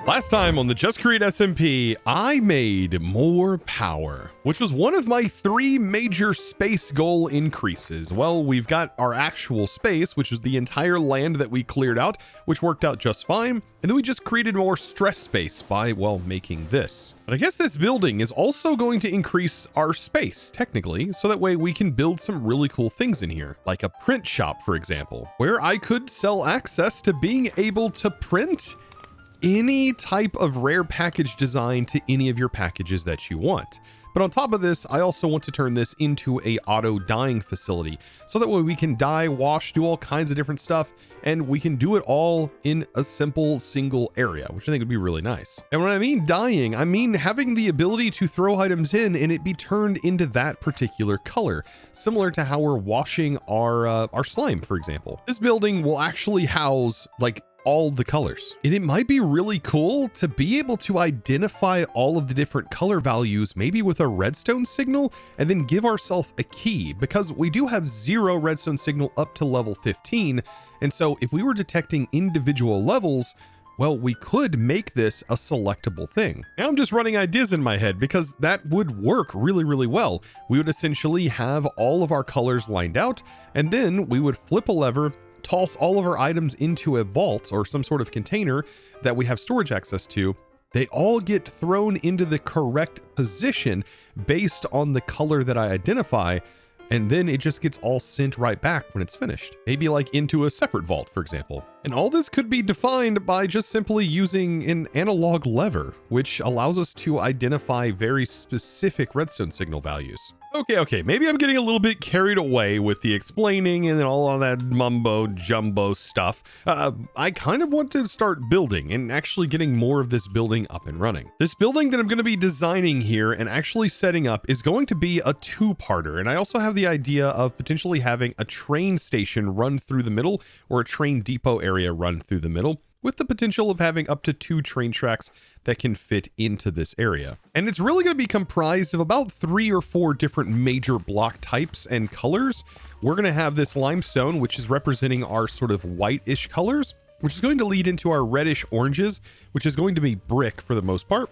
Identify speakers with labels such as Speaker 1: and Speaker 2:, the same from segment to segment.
Speaker 1: Last time on the Just Create SMP, I made more power, which was one of my 3 major space goal increases. Well, we've got our actual space, which is the entire land that we cleared out, which worked out just fine. And then we just created more stress space by, well, making this. But I guess this building is also going to increase our space, technically, so that way we can build some really cool things in here, like a print shop, for example, where I could sell access to being able to print any type of rare package design to any of your packages that you want. But on top of this, I also want to turn this into a auto dyeing facility. So that way we can dye, wash, do all kinds of different stuff, and we can do it all in a simple single area, which I think would be really nice. And when I mean dyeing, I mean having the ability to throw items in and it be turned into that particular color, similar to how we're washing our slime, for example. This building will actually house like all the colors. And it might be really cool to be able to identify all of the different color values, maybe with a redstone signal, and then give ourselves a key, because we do have 0 redstone signal up to level 15. And so if we were detecting individual levels, well, we could make this a selectable thing. Now I'm just running ideas in my head because that would work really, really well. We would essentially have all of our colors lined out, and then we would flip a lever, toss all of our items into a vault or some sort of container that we have storage access to. They all get thrown into the correct position based on the color that I identify, and then it just gets all sent right back when it's finished. Maybe like into a separate vault, for example. And all this could be defined by just simply using an analog lever, which allows us to identify very specific redstone signal values. Okay, maybe I'm getting a little bit carried away with the explaining and all of that mumbo jumbo stuff. I kind of want to start building and actually getting more of this building up and running. This building that I'm going to be designing here and actually setting up is going to be a 2-parter. And I also have the idea of potentially having a train station run through the middle, or a train depot area run through the middle, with the potential of having up to 2 train tracks that can fit into this area. And it's really going to be comprised of about 3 or 4 different major block types and colors. We're going to have this limestone, which is representing our sort of whitish colors, which is going to lead into our reddish oranges, which is going to be brick for the most part.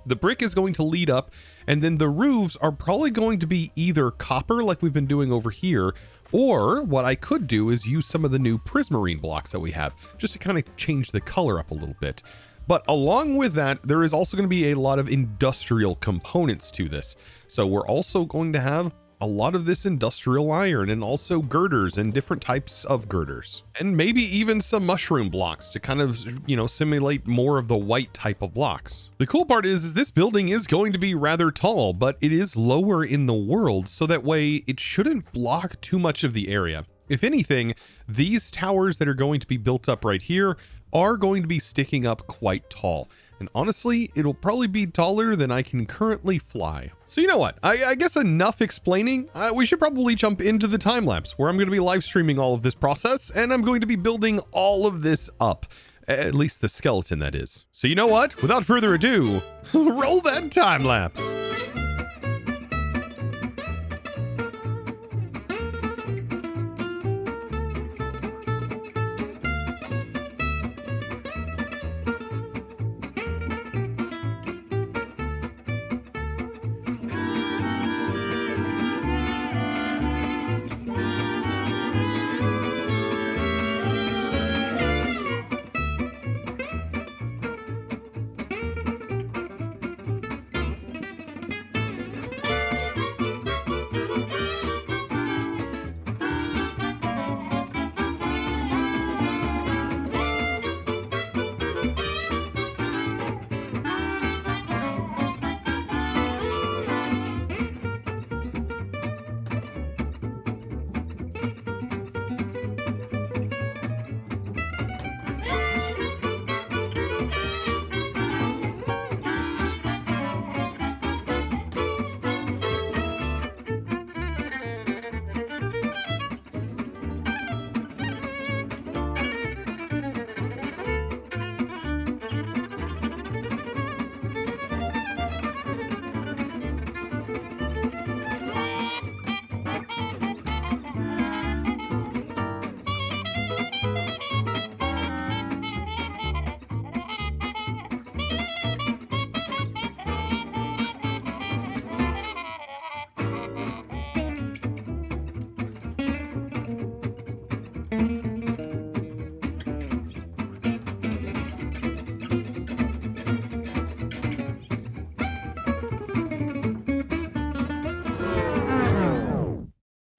Speaker 1: The brick is going to lead up, and then the roofs are probably going to be either copper like we've been doing over here, or what I could do is use some of the new prismarine blocks that we have, just to kind of change the color up a little bit. But along with that, there is also going to be a lot of industrial components to this. So we're also going to have a lot of this industrial iron, and also girders and different types of girders, and maybe even some mushroom blocks to kind of, simulate more of the white type of blocks. The cool part is this building is going to be rather tall, but it is lower in the world, so that way it shouldn't block too much of the area. If anything, these towers that are going to be built up right here are going to be sticking up quite tall. And honestly, it'll probably be taller than I can currently fly. So you know what? I guess enough explaining. We should probably jump into the time lapse, where I'm going to be live streaming all of this process, and I'm going to be building all of this up. At least the skeleton, that is. So you know what? Without further ado, roll that time lapse.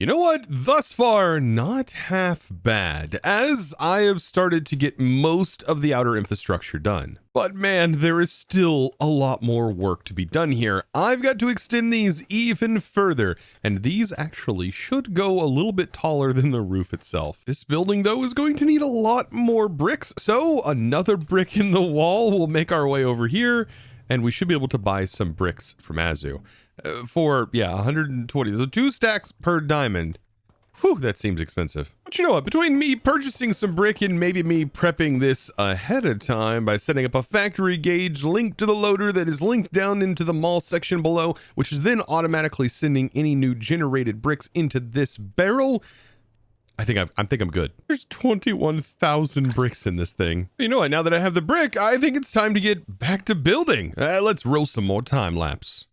Speaker 1: You know what? Thus far, not half bad, as I have started to get most of the outer infrastructure done. But man, there is still a lot more work to be done here. I've got to extend these even further, and these actually should go a little bit taller than the roof itself. This building, though, is going to need a lot more bricks, so another brick in the wall will make our way over here, and we should be able to buy some bricks from Azu. For, yeah, 120. So 2 stacks per diamond. Whew, that seems expensive. But you know what? Between me purchasing some brick and maybe me prepping this ahead of time by setting up a factory gauge linked to the loader that is linked down into the mall section below, which is then automatically sending any new generated bricks into this barrel, I think I'm good. There's 21,000 bricks in this thing. You know what? Now that I have the brick, I think it's time to get back to building. Let's roll some more time lapse.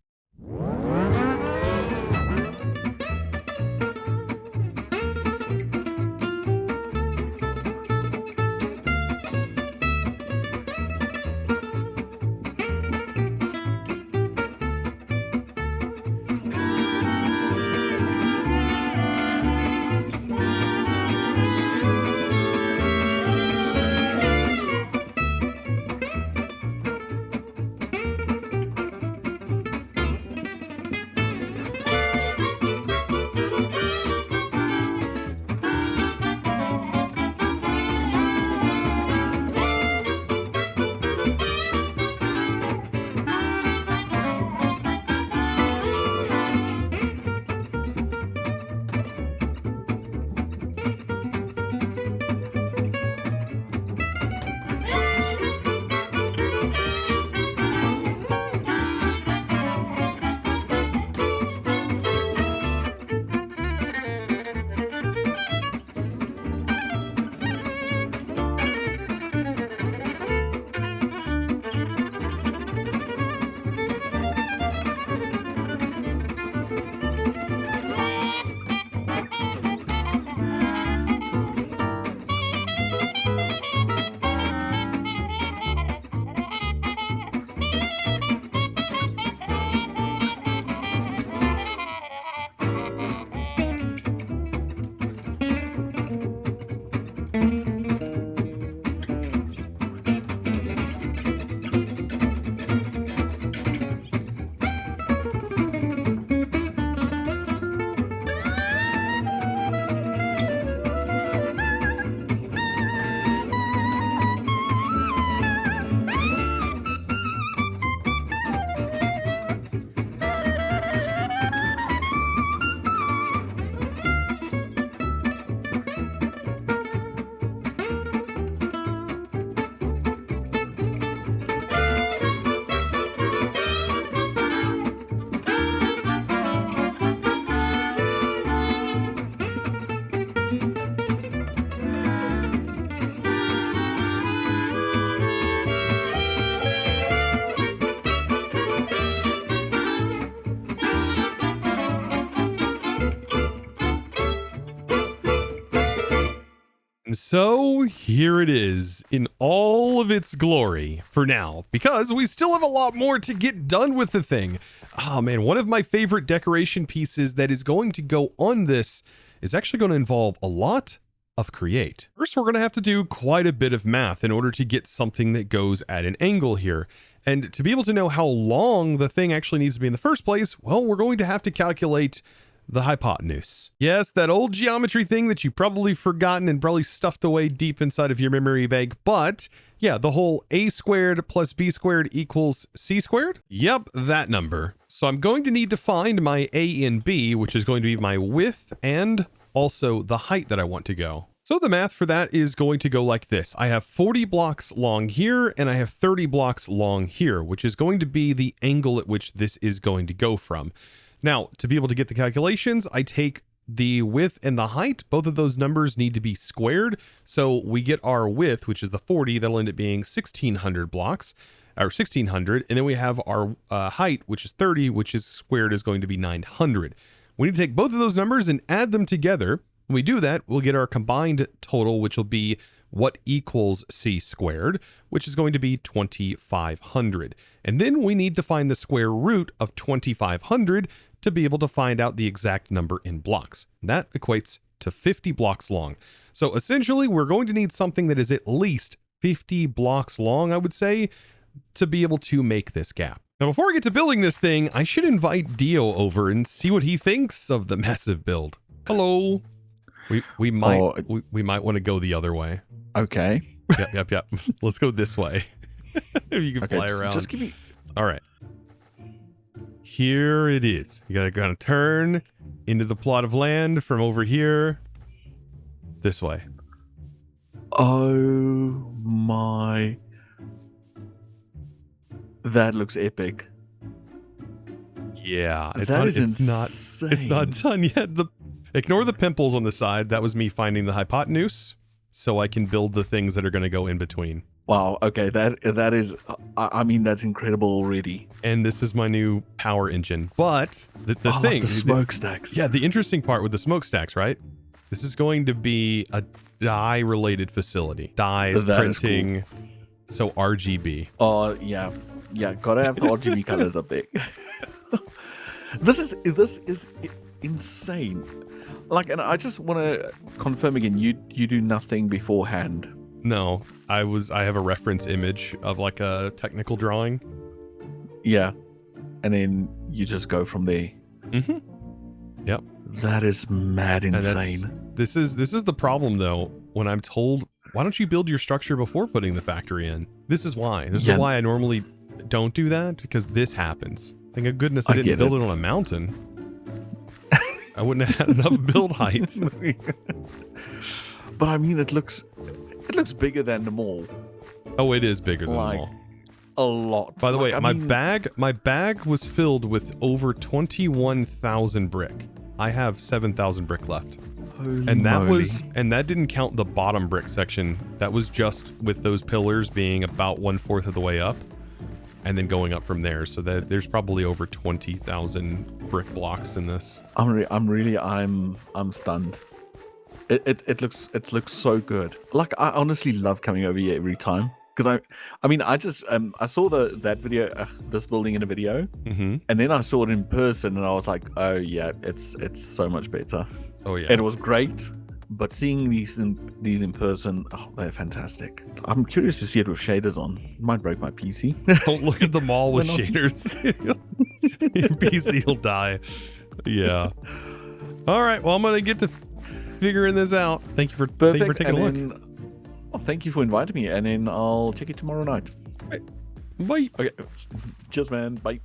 Speaker 1: And so here it is in all of its glory for now, because we still have a lot more to get done with the thing. Oh man, one of my favorite decoration pieces that is going to go on this is actually going to involve a lot of create. First, we're going to have to do quite a bit of math in order to get something that goes at an angle here. And to be able to know how long the thing actually needs to be in the first place, well, we're going to have to calculate the hypotenuse. Yes, that old geometry thing that you've probably forgotten and probably stuffed away deep inside of your memory bank. But yeah, the whole a squared plus b squared equals c squared. Yep, that number. So I'm going to need to find my a and b, which is going to be my width and also the height that I want to go. So the math for that is going to go like this. I have 40 blocks long here and I have 30 blocks long here, which is going to be the angle at which this is going to go from. Now, to be able to get the calculations, I take the width and the height. Both of those numbers need to be squared. So we get our width, which is the 40, that'll end up being 1600 blocks, or 1600. And then we have our height, which is 30, which is squared is going to be 900. We need to take both of those numbers and add them together. When we do that, we'll get our combined total, which will be what equals c squared, which is going to be 2,500. And then we need to find the square root of 2,500 to be able to find out the exact number in blocks. That equates to 50 blocks long. So essentially, we're going to need something that is at least 50 blocks long, I would say, to be able to make this gap. Now, before I get to building this thing, I should invite Dio over and see what he thinks of the massive build. Hello. We might want to go the other way.
Speaker 2: Okay.
Speaker 1: Yep. Let's go this way. If you can fly around.
Speaker 2: Just give me.
Speaker 1: All right. Here it is. You gotta kind of turn into the plot of land from over here. This way.
Speaker 2: Oh my. That looks epic.
Speaker 1: Yeah, it's
Speaker 2: insane.
Speaker 1: not done yet. Ignore the pimples on the side. That was me finding the hypotenuse, so I can build the things that are going to go in between.
Speaker 2: Wow. Okay, that is. I mean, that's incredible already.
Speaker 1: And this is my new power engine. But the thing,
Speaker 2: the smokestacks.
Speaker 1: Yeah, the interesting part with the smokestacks, right? This is going to be a dye-related facility. Dyes, printing, cool. So RGB.
Speaker 2: Oh yeah. Gotta have the RGB colors up there. This is insane. Like, and I just want to confirm again. You do nothing beforehand.
Speaker 1: No, I have a reference image of like a technical drawing.
Speaker 2: Yeah, and then you just go from there.
Speaker 1: Yep.
Speaker 2: That is mad insane.
Speaker 1: This is the problem though. When I'm told, why don't you build your structure before putting the factory in? This is why. This is why I normally don't do that, because this happens. Thank goodness I didn't build it on a mountain. I wouldn't have had enough build height.
Speaker 2: But I mean, it looks bigger than the mall.
Speaker 1: Oh, it is bigger than the mall.
Speaker 2: A lot.
Speaker 1: By the way, my bag was filled with over 21,000 brick. I have 7,000 brick left. And that didn't count the bottom brick section. That was just with those pillars being about 1/4 of the way up, and then going up from there. So that there's probably over 20,000 brick blocks in this.
Speaker 2: I'm stunned. It looks so good. Like, I honestly love coming over here every time, because I saw that video, this building in a video, and then I saw it in person, and I was like, oh yeah, it's so much better.
Speaker 1: Oh yeah,
Speaker 2: it was great. But seeing these in person, they're fantastic. I'm curious to see it with shaders on. It might break my PC.
Speaker 1: Don't look at the mall with shaders. Your PC will die. Yeah. All right. Well, I'm gonna get to figuring this out. Thank you for taking a look.
Speaker 2: Thank you for inviting me, and then I'll check it tomorrow night.
Speaker 1: Right. Bye.
Speaker 2: Okay. Cheers, man. Bye.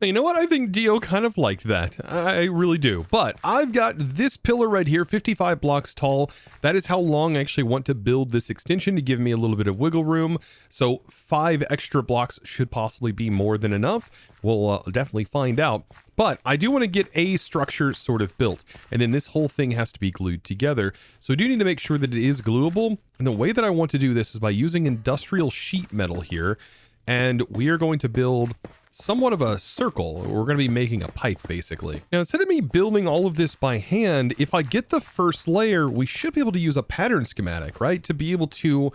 Speaker 1: You know what? I think Dio kind of liked that. I really do. But I've got this pillar right here, 55 blocks tall. That is how long I actually want to build this extension to give me a little bit of wiggle room. So 5 extra blocks should possibly be more than enough. We'll definitely find out. But I do want to get a structure sort of built. And then this whole thing has to be glued together. So I do need to make sure that it is gluable. And the way that I want to do this is by using industrial sheet metal here. And we are going to build somewhat of a circle. We're going to be making a pipe, basically. Now, instead of me building all of this by hand, if I get the first layer, we should be able to use a pattern schematic, right? To be able to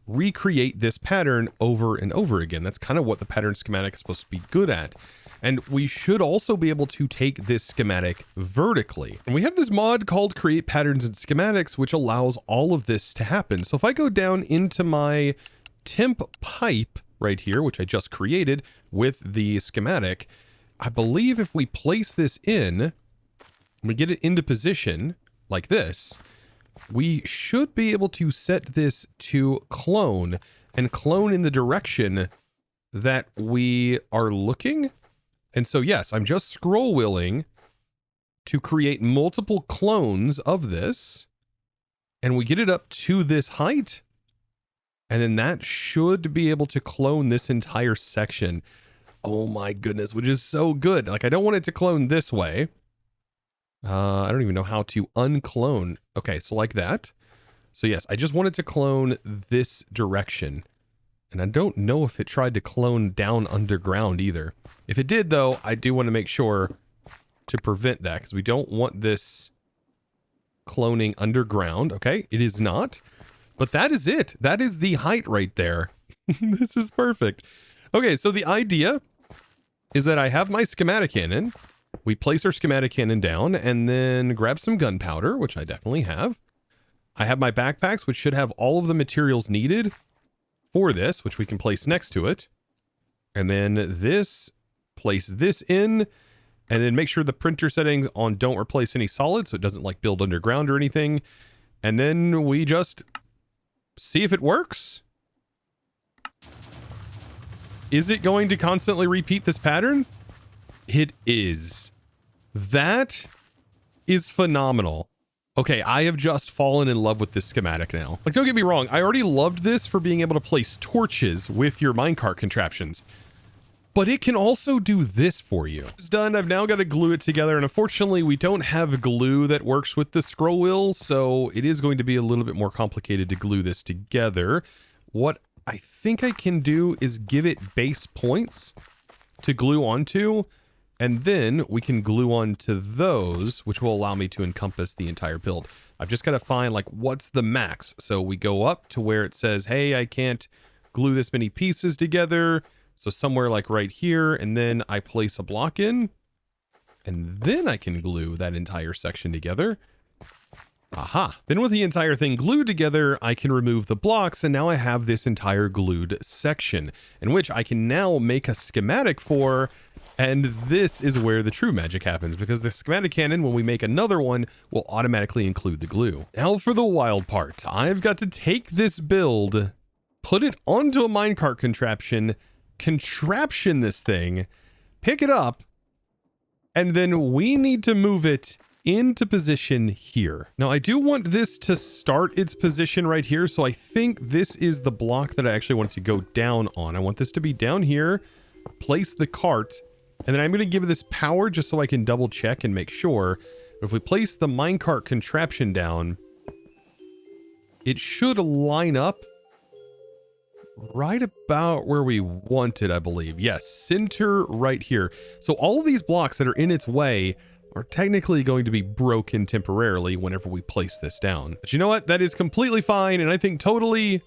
Speaker 1: recreate this pattern over and over again. That's kind of what the pattern schematic is supposed to be good at. And we should also be able to take this schematic vertically. And we have this mod called Create Patterns and Schematics, which allows all of this to happen. So if I go down into my temp pipe right here, which I just created with the schematic, I believe if we place this in, we get it into position like this, we should be able to set this to clone and clone in the direction that we are looking. And so, yes, I'm just scroll wheeling to create multiple clones of this, and we get it up to this height. And then that should be able to clone this entire section. Oh my goodness, which is so good. Like, I don't want it to clone this way. I don't even know how to unclone. Okay, so like that. So yes, I just want it to clone this direction. And I don't know if it tried to clone down underground either. If it did, though, I do want to make sure to prevent that, because we don't want this cloning underground. Okay, it is not. But that is it. That is the height right there. This is perfect. Okay, so the idea is that I have my schematic cannon. We place our schematic cannon down and then grab some gunpowder, which I definitely have. I have my backpacks, which should have all of the materials needed for this, which we can place next to it. And then this, place this in, and then make sure the printer settings on don't replace any solid so it doesn't like build underground or anything. And then we just see if it works. Is it going to constantly repeat this pattern? It is. That is phenomenal. Okay, I have just fallen in love with this schematic now. Like, don't get me wrong, I already loved this for being able to place torches with your minecart contraptions. But it can also do this for you. It's done. I've now got to glue it together, and unfortunately we don't have glue that works with the scroll wheel, so it is going to be a little bit more complicated to glue this together. What I think I can do is give it base points to glue onto, and then we can glue onto those, which will allow me to encompass the entire build. I've just got to find like what's the max. So we go up to where it says, hey, I can't glue this many pieces together. So somewhere like right here, and then I place a block in, and then I can glue that entire section together. Aha. Then with the entire thing glued together, I can remove the blocks, and now I have this entire glued section, in which I can now make a schematic for, and this is where the true magic happens, because the schematic cannon, when we make another one, will automatically include the glue. Now for the wild part. I've got to take this build, put it onto a minecart contraption this thing, pick it up, and then we need to move it into position here. Now I do want this to start its position right here, so I think this is the block that I actually want to go down on. I want this to be down here, place the cart, and then I'm going to give this power just so I can double check and make sure. If we place the minecart contraption down, it should line up right about where we want it, I believe. Yes, center right here. So all of these blocks that are in its way are technically going to be broken temporarily whenever we place this down. But you know what? That is completely fine, and I think totally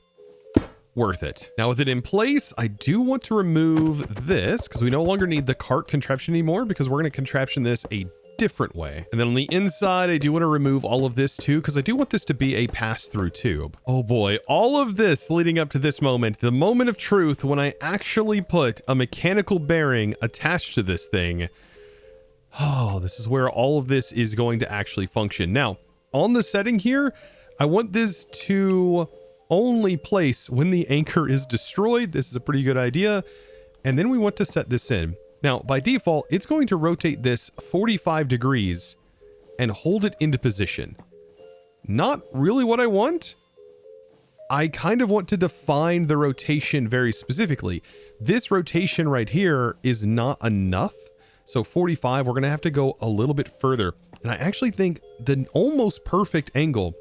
Speaker 1: worth it. Now with it in place, I do want to remove this because we no longer need the cart contraption anymore, because we're going to contraption this a different way. And then on the inside, I do want to remove all of this too, because I do want this to be a pass-through tube. Oh boy, all of this leading up to this moment, the moment of truth when I actually put a mechanical bearing attached to this thing. Oh, this is where all of this is going to actually function. Now, on the setting here, I want this to only place when the anchor is destroyed. This is a pretty good idea. And then we want to set this in. Now, by default, it's going to rotate this 45 degrees and hold it into position. Not really what I want. I kind of want to define the rotation very specifically. This rotation right here is not enough. So 45, we're going to have to go a little bit further. And I actually think the almost perfect angle,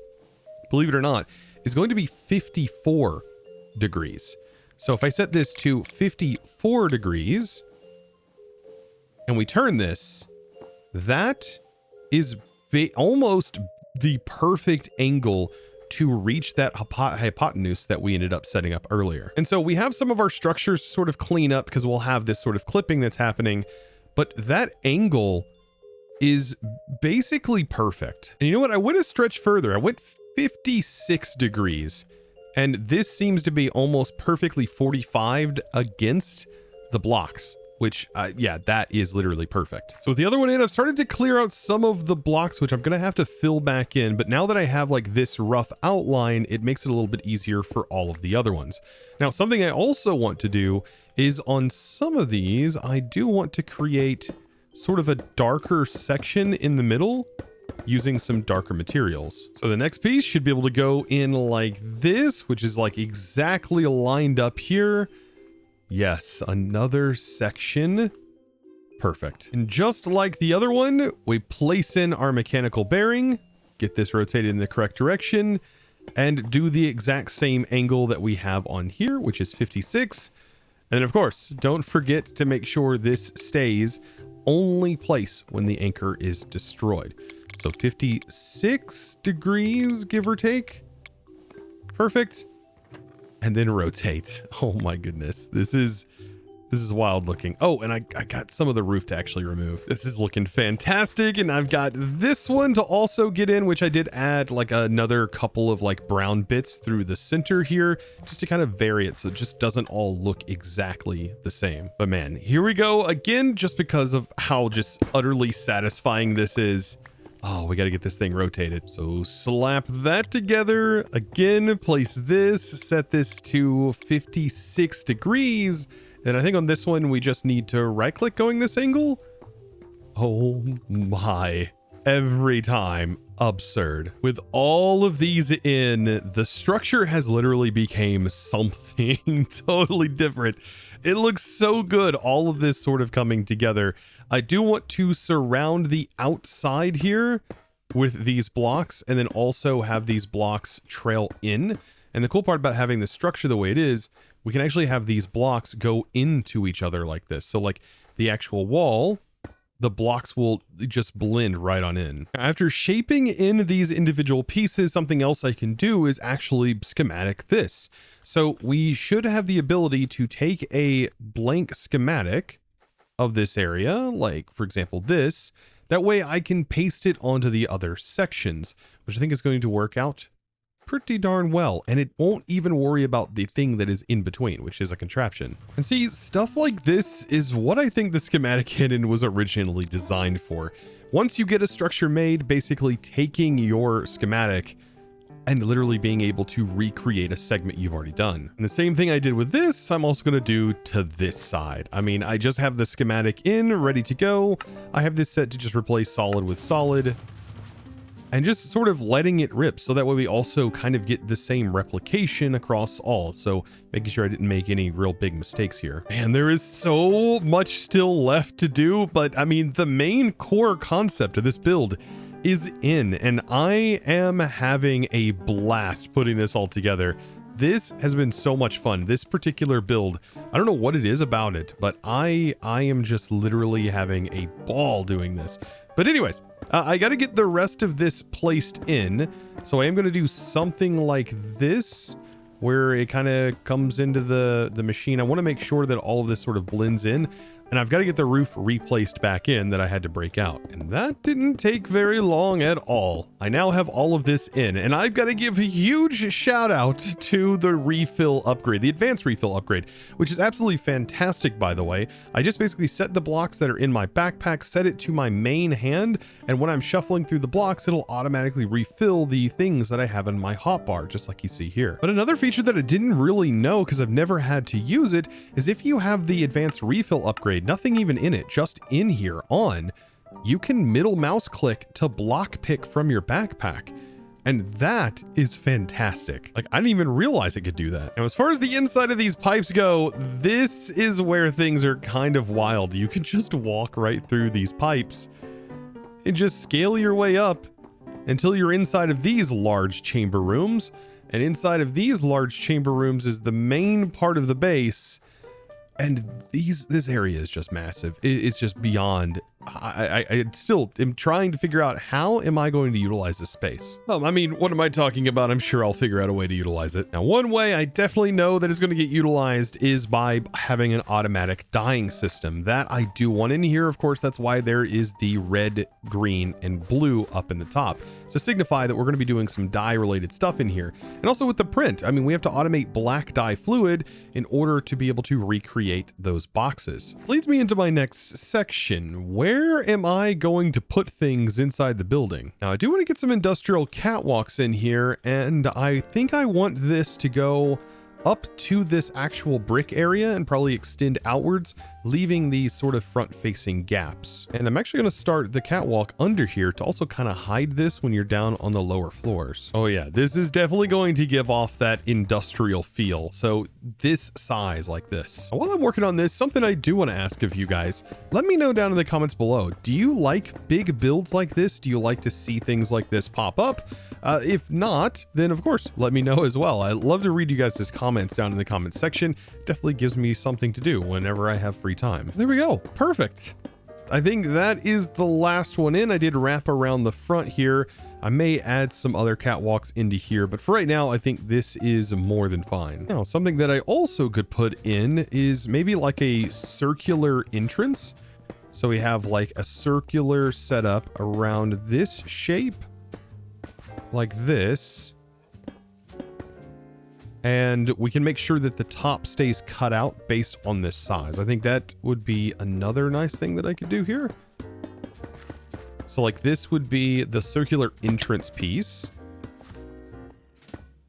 Speaker 1: believe it or not, is going to be 54 degrees. So if I set this to 54 degrees... and we turn this, that is almost the perfect angle to reach that hypotenuse that we ended up setting up earlier. And so we have some of our structures sort of clean up because we'll have this sort of clipping that's happening, but that angle is basically perfect. And you know what? I went a stretch further. I went 56 degrees, and this seems to be almost perfectly 45'd against the blocks. Which, yeah, that is literally perfect. So with the other one in, I've started to clear out some of the blocks, which I'm going to have to fill back in. But now that I have like this rough outline, it makes it a little bit easier for all of the other ones. Now, something I also want to do is on some of these, I do want to create sort of a darker section in the middle using some darker materials. So the next piece should be able to go in like this, which is like exactly lined up here. Yes, another section. Perfect. And just like the other one, we place in our mechanical bearing, get this rotated in the correct direction, and do the exact same angle that we have on here, which is 56. And of course, don't forget to make sure this stays only place when the anchor is destroyed. So 56 degrees, give or take, Perfect. And then rotate. Oh my goodness. This is wild looking. Oh, and I got some of the roof to actually remove. This is looking fantastic. And I've got this one to also get in, which I did add like another couple of like brown bits through the center here, just to kind of vary it so it just doesn't all look exactly the same. But man, here we go again, just because of how just utterly satisfying this is. Oh, we got to get this thing rotated. So slap that together again, place this, set this to 56 degrees. And I think on this one, we just need to right click going this angle. Oh my, every time. Absurd. With all of these in, the structure has literally became something totally different. It looks so good, all of this sort of coming together. I do want to surround the outside here with these blocks and then also have these blocks trail in. And the cool part about having the structure the way it is, we can actually have these blocks go into each other like this. So like the actual wall, the blocks will just blend right on in. After shaping in these individual pieces, something else I can do is actually schematic this. So we should have the ability to take a blank schematic of this area, like for example this. That way I can paste it onto the other sections, which I think is going to work out pretty darn well, and it won't even worry about the thing that is in between, which is a contraption. And see, stuff like this is what I think the schematic hidden was originally designed for. Once you get a structure made, basically taking your schematic and literally being able to recreate a segment you've already done. And the same thing I did with this, I'm also going to do to this side. I mean, I just have the schematic in, ready to go. I have this set to just replace solid with solid, and just sort of letting it rip, so that way we also kind of get the same replication across all. So making sure I didn't make any real big mistakes here. Man, there is so much still left to do, but I mean, the main core concept of this build is in, and I am having a blast putting this all together. This has been so much fun. This particular build, I don't know what it is about it, but I am just literally having a ball doing this. But anyways, I got to get the rest of this placed in. So I am going to do something like this, where it kind of comes into the machine. I want to make sure that all of this sort of blends in. And I've got to get the roof replaced back in that I had to break out. And that didn't take very long at all. I now have all of this in, and I've got to give a huge shout out to the refill upgrade, the advanced refill upgrade, which is absolutely fantastic, by the way. I just basically set the blocks that are in my backpack, set it to my main hand, and when I'm shuffling through the blocks, it'll automatically refill the things that I have in my hotbar, just like you see here. But another feature that I didn't really know, because I've never had to use it, is if you have the advanced refill upgrade, nothing even in it, just in here on, you can middle mouse click to block pick from your backpack. And that is fantastic. Like, I didn't even realize it could do that. Now, as far as the inside of these pipes go, this is where things are kind of wild. You can just walk right through these pipes and just scale your way up until you're inside of these large chamber rooms. And inside of these large chamber rooms is the main part of the base. And this area is just massive. It's just beyond. I still am trying to figure out how am I going to utilize this space. I mean, what am I talking about? I'm sure I'll figure out a way to utilize it. Now, one way I definitely know that is going to get utilized is by having an automatic dyeing system. That I do want in here. Of course, that's why there is the red, green, and blue up in the top, to signify that we're going to be doing some dye related stuff in here. And also with the print, I mean, we have to automate black dye fluid in order to be able to recreate those boxes. This leads me into my next section. Where am I going to put things inside the building? Now, I do want to get some industrial catwalks in here, and I think I want this to go up to this actual brick area and probably extend outwards, leaving these sort of front-facing gaps. And I'm actually going to start the catwalk under here to also kind of hide this when you're down on the lower floors. Oh yeah, this is definitely going to give off that industrial feel. So this size like this. While I'm working on this, something I do want to ask of you guys, let me know down in the comments below. Do you like big builds like this? Do you like to see things like this pop up? If not, then of course, let me know as well. I love to read you guys' comments down in the comments section. Definitely gives me something to do whenever I have free time. There we go. Perfect. I think that is the last one in. I did wrap around the front here. I may add some other catwalks into here, but for right now, I think this is more than fine. Now, something that I also could put in is maybe like a circular entrance. So we have like a circular setup around this shape, like this. And we can make sure that the top stays cut out based on this size. I think that would be another nice thing that I could do here. So like this would be the circular entrance piece,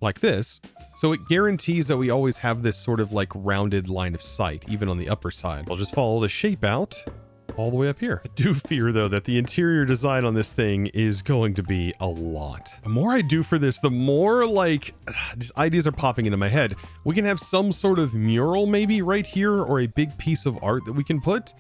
Speaker 1: like this. So it guarantees that we always have this sort of like rounded line of sight, even on the upper side. I'll just follow the shape out all the way up here. I do fear though that the interior design on this thing is going to be a lot. The more I do for this, the more like just ideas are popping into my head. We can have some sort of mural maybe right here, or a big piece of art that we can put.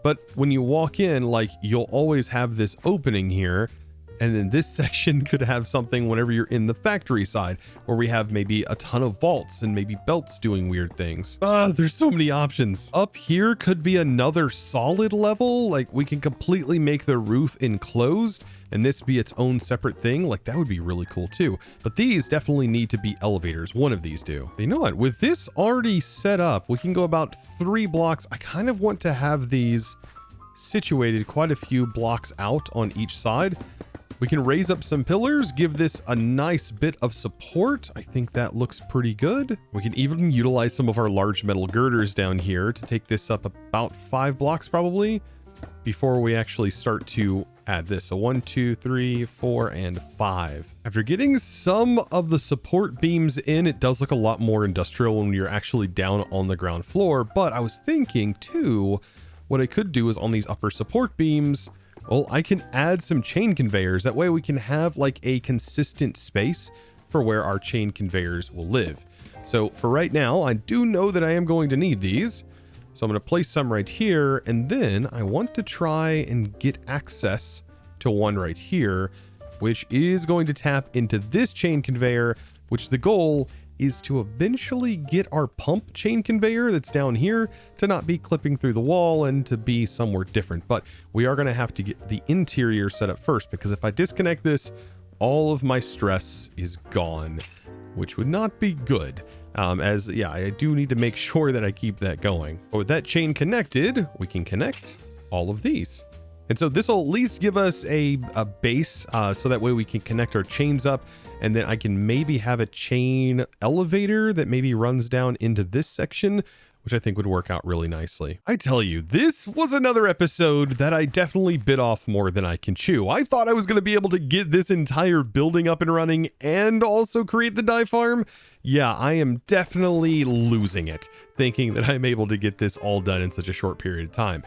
Speaker 1: But when you walk in, like, you'll always have this opening here, and then this section could have something whenever you're in the factory side, where we have maybe a ton of vaults and maybe belts doing weird things. There's so many options. Up here could be another solid level, like we can completely make the roof enclosed and this be its own separate thing. Like that would be really cool too. But these definitely need to be elevators. One of these do. But you know what? With this already set up, we can go about 3 blocks. I kind of want to have these situated quite a few blocks out on each side. We can raise up some pillars, give this a nice bit of support. I think that looks pretty good. We can even utilize some of our large metal girders down here to take this up about 5 blocks probably before we actually start to add this. So 1, 2, 3, 4, and 5. After getting some of the support beams in, it does look a lot more industrial when you're actually down on the ground floor. But I was thinking too, what I could do is on these upper support beams, well, I can add some chain conveyors. That way we can have like a consistent space for where our chain conveyors will live. So for right now, I do know that I am going to need these. So I'm going to place some right here, and then I want to try and get access to one right here, which is going to tap into this chain conveyor, which the goal is to eventually get our pump chain conveyor that's down here to not be clipping through the wall and to be somewhere different. But we are going to have to get the interior set up first, because if I disconnect this, all of my stress is gone, which would not be good. I do need to make sure that I keep that going. But with that chain connected, we can connect all of these. And so this will at least give us a base, so that way we can connect our chains up, and then I can maybe have a chain elevator that maybe runs down into this section, which I think would work out really nicely. I tell you, this was another episode that I definitely bit off more than I can chew. I thought I was going to be able to get this entire building up and running and also create the dye farm. Yeah, I am definitely losing it, thinking that I'm able to get this all done in such a short period of time.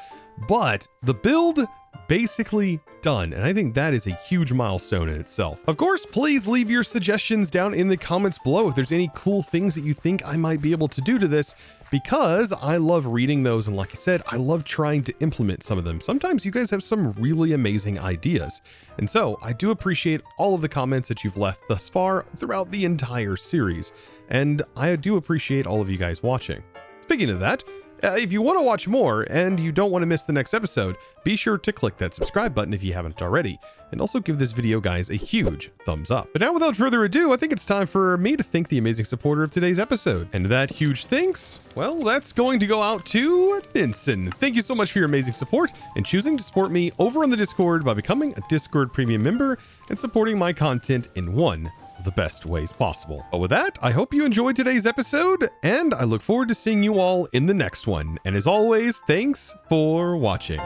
Speaker 1: But the build basically done, and I think that is a huge milestone in itself. Of course, please leave your suggestions down in the comments below if there's any cool things that you think I might be able to do to this, because I love reading those, and like I said, I love trying to implement some of them. Sometimes you guys have some really amazing ideas, and so I do appreciate all of the comments that you've left thus far throughout the entire series, and I do appreciate all of you guys watching. Speaking of that, if you want to watch more and you don't want to miss the next episode, be sure to click that subscribe button if you haven't already, and also give this video, guys, a huge thumbs up. But now, without further ado, I think it's time for me to thank the amazing supporter of today's episode. And that huge thanks, well, that's going to go out to Vincent. Thank you so much for your amazing support and choosing to support me over on the Discord by becoming a Discord premium member and supporting my content in one of the best ways possible. But with that, I hope you enjoyed today's episode, and I look forward to seeing you all in the next one. And as always, thanks for watching.